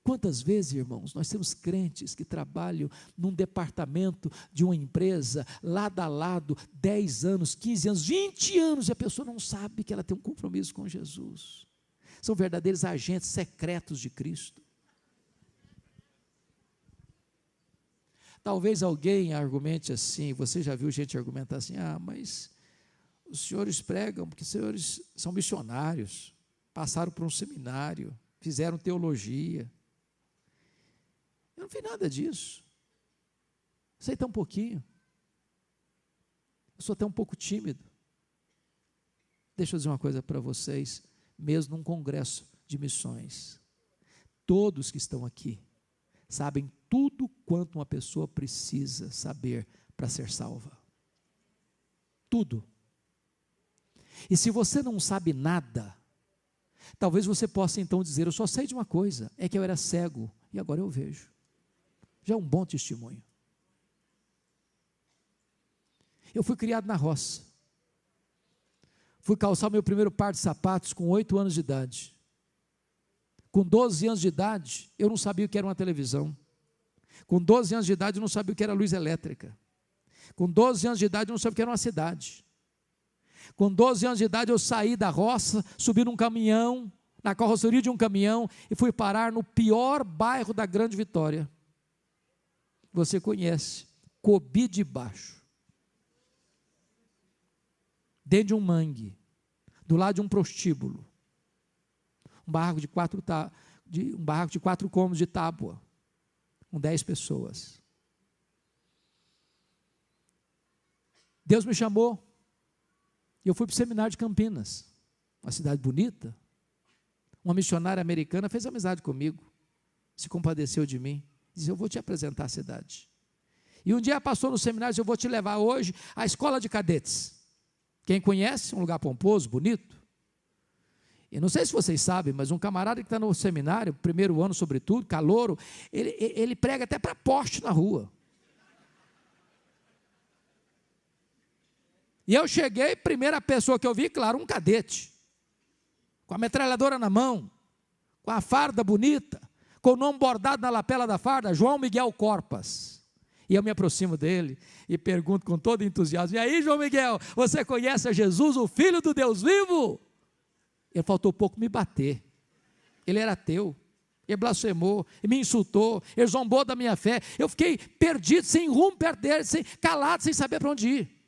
Quantas vezes, irmãos, nós temos crentes que trabalham num departamento de uma empresa, lado a lado, 10 anos, 15 anos, 20 anos, e a pessoa não sabe que ela tem um compromisso com Jesus. São verdadeiros agentes secretos de Cristo. Talvez alguém argumente assim, você já viu gente argumentar assim, mas os senhores pregam porque os senhores são missionários, passaram por um seminário, fizeram teologia. Eu não fiz nada disso. Sei tão pouquinho. Eu sou até um pouco tímido. Deixa eu dizer uma coisa para vocês, mesmo num congresso de missões. Todos que estão aqui sabem tudo quanto uma pessoa precisa saber para ser salva. Tudo. E se você não sabe nada, talvez você possa então dizer, eu só sei de uma coisa, é que eu era cego e agora eu vejo. Já é um bom testemunho. Eu fui criado na roça. Fui calçar meu primeiro par de sapatos com 8 anos de idade. Com 12 anos de idade, eu não sabia o que era uma televisão. Com 12 anos de idade, eu não sabia o que era luz elétrica. Com 12 anos de idade, eu não sabia o que era uma cidade. Com 12 anos de idade, eu saí da roça, subi num caminhão, na carroceria de um caminhão, e fui parar no pior bairro da Grande Vitória. Você conhece, Cobi de Baixo. Dentro de um mangue, do lado de um prostíbulo. Um barraco de 4 cômodos de tábua, com 10 pessoas. Deus me chamou, e eu fui para o seminário de Campinas, uma cidade bonita. Uma missionária americana fez amizade comigo, se compadeceu de mim, disse, eu vou te apresentar a cidade. E um dia ela passou no seminário, disse, eu vou te levar hoje à escola de cadetes. Quem conhece, um lugar pomposo, bonito. E não sei se vocês sabem, mas um camarada que está no seminário, primeiro ano sobretudo, calouro, ele prega até para poste na rua. E eu cheguei, primeira pessoa que eu vi, claro, um cadete, com a metralhadora na mão, com a farda bonita, com o nome bordado na lapela da farda, João Miguel Corpas. E eu me aproximo dele e pergunto com todo entusiasmo, e aí, João Miguel, você conhece a Jesus, o Filho do Deus vivo? Ele faltou pouco me bater. Ele era ateu, ele blasfemou, ele me insultou, ele zombou da minha fé. Eu fiquei perdido, sem rumo, perto dele, calado, sem saber para onde ir.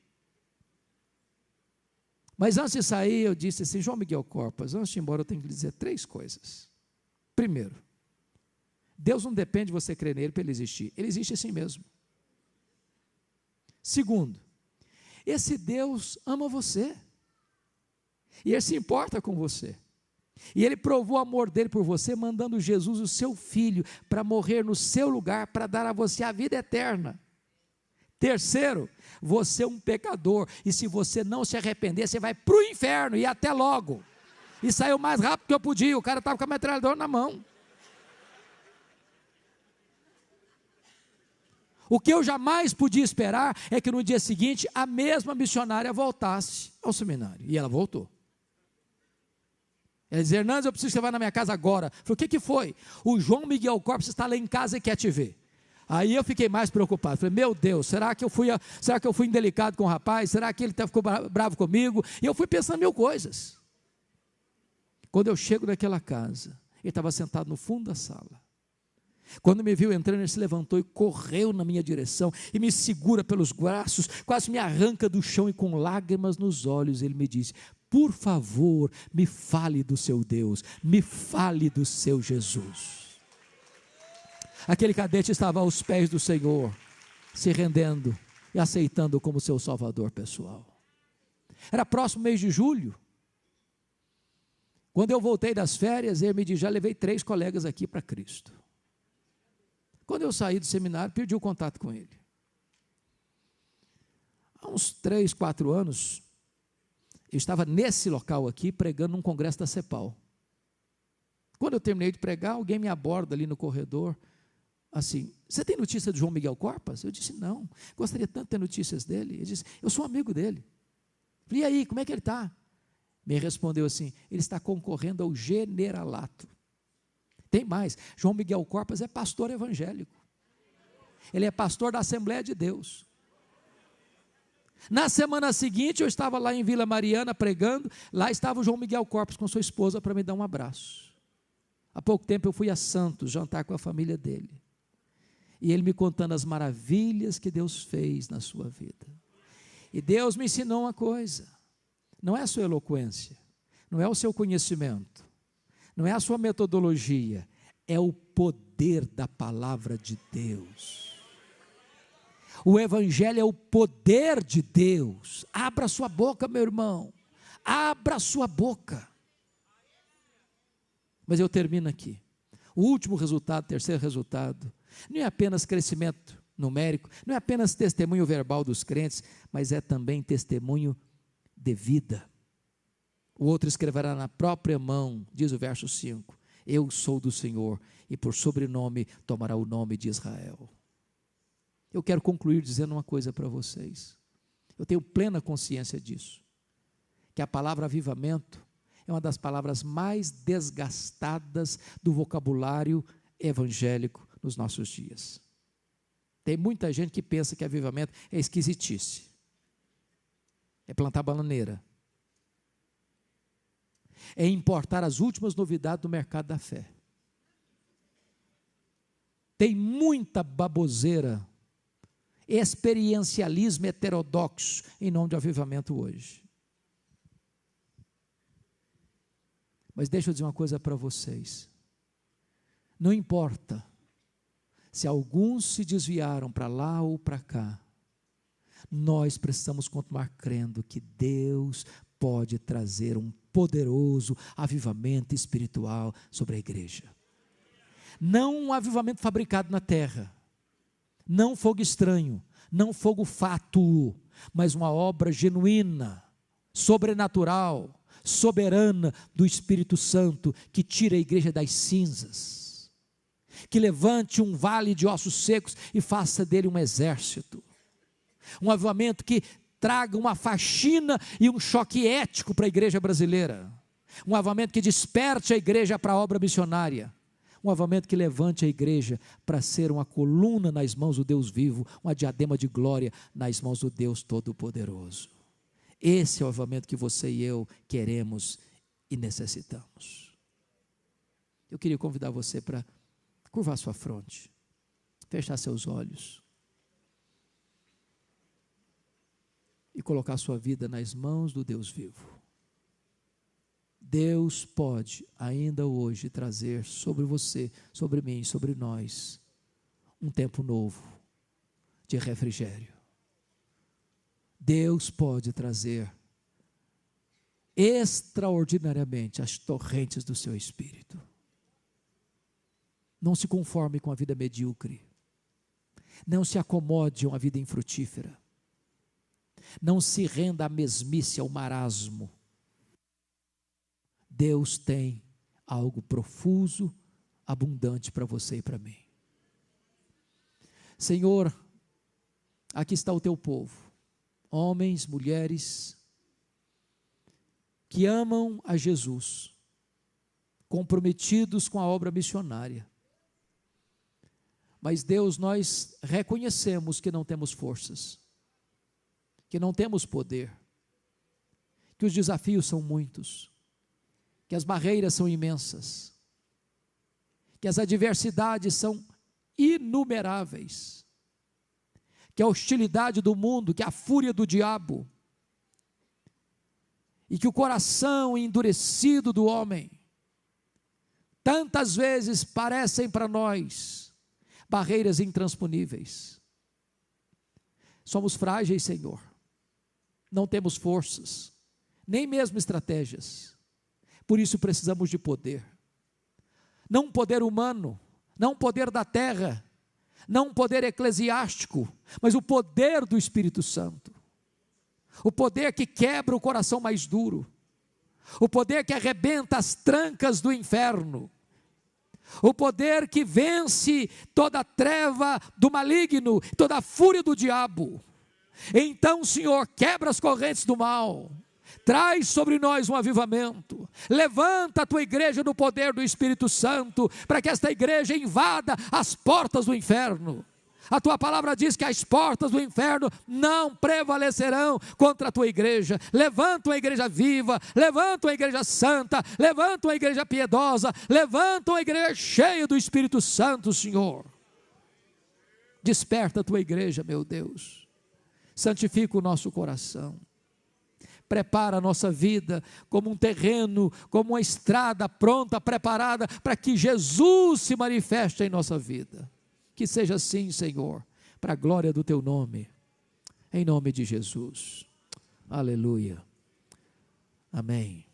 Mas antes de sair, eu disse assim, João Miguel Corpas, antes de ir embora, eu tenho que lhe dizer 3 coisas. Primeiro, Deus não depende de você crer nele para ele existir. Ele existe assim mesmo. Segundo, esse Deus ama você. E ele se importa com você. E ele provou o amor dele por você, mandando Jesus, o seu filho, para morrer no seu lugar, para dar a você a vida eterna. Terceiro, você é um pecador. E se você não se arrepender, você vai para o inferno. E até logo. E saiu mais rápido que eu podia. O cara estava com a metralhadora na mão. O que eu jamais podia esperar é que no dia seguinte a mesma missionária voltasse ao seminário. E ela voltou. Ela dizia: Hernandes, eu preciso que você vá na minha casa agora. Eu falei: o que foi? O João Miguel Corpus está lá em casa e quer te ver. Aí eu fiquei mais preocupado. Falei: meu Deus, será que eu fui indelicado com o rapaz? Será que ele ficou bravo comigo? E eu fui pensando mil coisas. Quando eu chego naquela casa, ele estava sentado no fundo da sala. Quando me viu entrando, ele se levantou e correu na minha direção e me segura pelos braços, quase me arranca do chão, e com lágrimas nos olhos ele me disse: por favor, me fale do seu Deus, me fale do seu Jesus. Aquele cadete estava aos pés do Senhor, se rendendo e aceitando como seu salvador pessoal. Era próximo mês de julho. Quando eu voltei das férias, ele me disse: já levei 3 colegas aqui para Cristo. Quando eu saí do seminário, perdi o contato com ele. Há uns 3, 4 anos, eu estava nesse local aqui, pregando num congresso da CEPAL. Quando eu terminei de pregar, alguém me aborda ali no corredor, assim: você tem notícia do João Miguel Corpus? Eu disse: não, gostaria tanto de ter notícias dele. Ele disse: eu sou amigo dele. Falei: e aí, como é que ele está? Me respondeu assim: ele está concorrendo ao generalato. Tem mais, João Miguel Corpus é pastor evangélico. Ele é pastor da Assembleia de Deus. Na semana seguinte, eu estava lá em Vila Mariana pregando. Lá estava o João Miguel Corpus com sua esposa para me dar um abraço. Há pouco tempo eu fui a Santos jantar com a família dele, e ele me contando as maravilhas que Deus fez na sua vida. E Deus me ensinou uma coisa: não é a sua eloquência, não é o seu conhecimento, não é a sua metodologia, é o poder da palavra de Deus. O evangelho é o poder de Deus. Abra sua boca, meu irmão, abra sua boca. Mas eu termino aqui. O último resultado, terceiro resultado, não é apenas crescimento numérico, não é apenas testemunho verbal dos crentes, mas é também testemunho de vida. O outro escreverá na própria mão, diz o verso 5, eu sou do Senhor, e por sobrenome tomará o nome de Israel. Eu quero concluir dizendo uma coisa para vocês. Eu tenho plena consciência disso, que a palavra avivamento é uma das palavras mais desgastadas do vocabulário evangélico nos nossos dias. Tem muita gente que pensa que avivamento é esquisitice, é plantar bananeira, é importar as últimas novidades do mercado da fé. Tem muita baboseira, experiencialismo heterodoxo em nome de avivamento hoje. Mas deixa eu dizer uma coisa para vocês: não importa se alguns se desviaram para lá ou para cá, nós precisamos continuar crendo que Deus pode trazer um poderoso avivamento espiritual sobre a igreja. Não um avivamento fabricado na terra, não fogo estranho, não fogo fátuo, mas uma obra genuína, sobrenatural, soberana do Espírito Santo, que tira a igreja das cinzas, que levante um vale de ossos secos e faça dele um exército. Um avivamento que traga uma faxina e um choque ético para a igreja brasileira. Um avivamento que desperte a igreja para a obra missionária. Um avivamento que levante a igreja para ser uma coluna nas mãos do Deus vivo, uma diadema de glória nas mãos do Deus Todo-Poderoso. Esse é o avivamento que você e eu queremos e necessitamos. Eu queria convidar você para curvar sua fronte, fechar seus olhos e colocar sua vida nas mãos do Deus vivo. Deus pode ainda hoje trazer sobre você, sobre mim, sobre nós, um tempo novo de refrigério. Deus pode trazer extraordinariamente as torrentes do seu espírito. Não se conforme com a vida medíocre. Não se acomode a uma vida infrutífera. Não se renda à mesmice, ao marasmo. Deus tem algo profuso, abundante para você e para mim. Senhor, aqui está o teu povo, homens, mulheres, que amam a Jesus, comprometidos com a obra missionária. Mas Deus, nós reconhecemos que não temos forças, que não temos poder, que os desafios são muitos, que as barreiras são imensas, que as adversidades são inumeráveis, que a hostilidade do mundo, que a fúria do diabo, e que o coração endurecido do homem, tantas vezes parecem para nós barreiras intransponíveis. Somos frágeis, Senhor, não temos forças, nem mesmo estratégias, por isso precisamos de poder, não um poder humano, não um poder da terra, não um poder eclesiástico, mas o poder do Espírito Santo, o poder que quebra o coração mais duro, o poder que arrebenta as trancas do inferno, o poder que vence toda a treva do maligno, toda a fúria do diabo. Então, Senhor, quebra as correntes do mal, traz sobre nós um avivamento, levanta a tua igreja no poder do Espírito Santo, para que esta igreja invada as portas do inferno. A tua palavra diz que as portas do inferno não prevalecerão contra a tua igreja. Levanta uma igreja viva, levanta uma igreja santa, levanta uma igreja piedosa, levanta uma igreja cheia do Espírito Santo, Senhor. Desperta a tua igreja, meu Deus, santifica o nosso coração, prepara a nossa vida como um terreno, como uma estrada pronta, preparada, para que Jesus se manifeste em nossa vida. Que seja assim, Senhor, para a glória do teu nome, em nome de Jesus. Aleluia. Amém.